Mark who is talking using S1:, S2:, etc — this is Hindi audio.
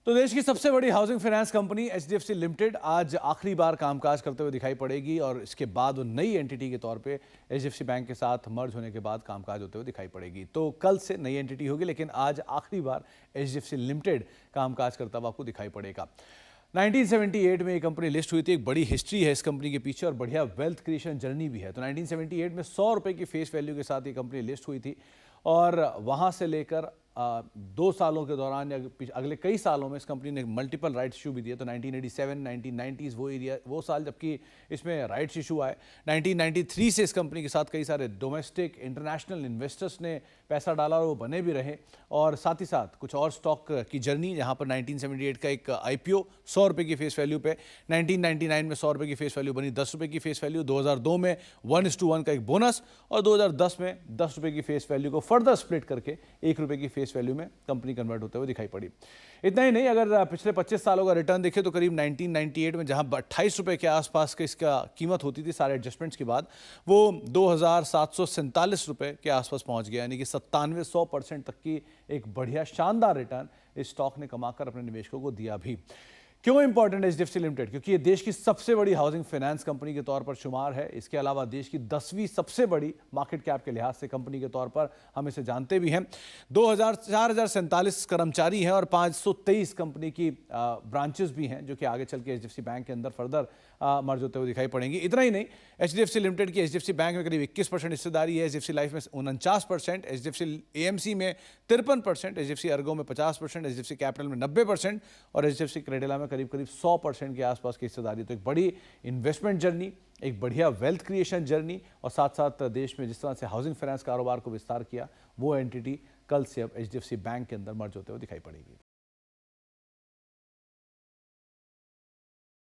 S1: तो देश की सबसे बड़ी housing finance company HDFC limited आज आखिरी बार कामकाज करते हुए दिखाई पड़ेगी और इसके बाद वो नई एंटिटी के तौर पे एचडीएफसी बैंक के साथ मर्ज होने के बाद कामकाज होते हुए दिखाई पड़ेगी। तो कल से नई एंटिटी होगी, लेकिन आज आखिरी बार एचडीएफसी लिमिटेड कामकाज करता हुआ आपको दिखाई पड़ेगा। 1978 में ये कंपनी लिस्ट हुई थी। एक बड़ी हिस्ट्री है इस कंपनी के पीछे और बढ़िया वेल्थ क्रिएशन जर्नी भी है। तो 1978 में 100 रुपये की फेस वैल्यू के साथ ये कंपनी लिस्ट हुई थी और वहाँ से लेकर 2 सालों के दौरान या अगले कई सालों में इस कंपनी ने मल्टीपल राइट्स इशू भी दिए। तो 1987, 1990s वो साल जबकि इसमें राइट्स इशू आए। 1993 से इस कंपनी के साथ कई सारे डोमेस्टिक इंटरनेशनल इन्वेस्टर्स ने पैसा डाला और वो बने भी रहे। और साथ ही साथ कुछ और स्टॉक की जर्नी, जहाँ पर 1978 का एक आईपीओ 100 रुपये की फेस वैल्यू पे, 1999 में 100 रुपये की फेस वैल्यू बनी 10 रुपये की फेस वैल्यू, 2002 में 1:1 का एक बोनस और 2010 में 10 रुपये की फेस वैल्यू को फर्दर स्प्लिट करके 1 रुपये की फेस वैल्यू में कंपनी कन्वर्ट होते हुए दिखाई पड़ी। इतना ही नहीं, अगर पिछले 25 सालों का रिटर्न देखें तो करीब 1998 में जहां 28 रुपये के आसपास की इसका कीमत होती थी सारे एडजस्टमेंट्स के बाद, वो 2747 रुपये के आसपास पहुंच गया। यानी कि 97-100% तक की एक बढ़िया शानदार रिटर्न इस स्टॉक ने कमाकर अपने निवेशकों को दिया भी। क्यों इंपॉर्टेंट है एचडीएफसी लिमिटेड? क्योंकि ये देश की सबसे बड़ी हाउसिंग फाइनेंस कंपनी के तौर पर शुमार है। इसके अलावा देश की 10वीं सबसे बड़ी मार्केट कैप के लिहाज से कंपनी के तौर पर हम इसे जानते भी हैं। 4047 कर्मचारी हैं और 523 कंपनी की ब्रांचेस भी हैं, जो कि आगे चल के एचडीएफसी बैंक के अंदर फर्दर मर्ज होते हुए दिखाई पड़ेंगी। इतना ही नहीं, एचडीएफसी लिमिटेड की एचडीएफसी बैंक में करीब 21% हिस्सेदारी है, एचडीएफसी लाइफ में 49%, एचडीएफसी एएमसी में 53%, एचडीएफसी अर्गो में 50%, एचडीएफसी कैपिटल में 90% और एचडीएफसी क्रेडिला में करीब 100% के आसपास की हिस्सेदारी। तो एक बड़ी इन्वेस्टमेंट जर्नी, एक बढ़िया वेल्थ क्रिएशन जर्नी और साथ साथ देश में जिस तरह से हाउसिंग फाइनेंस कारोबार को विस्तार किया, वो एंटिटी कल से अब एचडीएफसी बैंक के अंदर मर्ज होते हुए दिखाई पड़ेगी।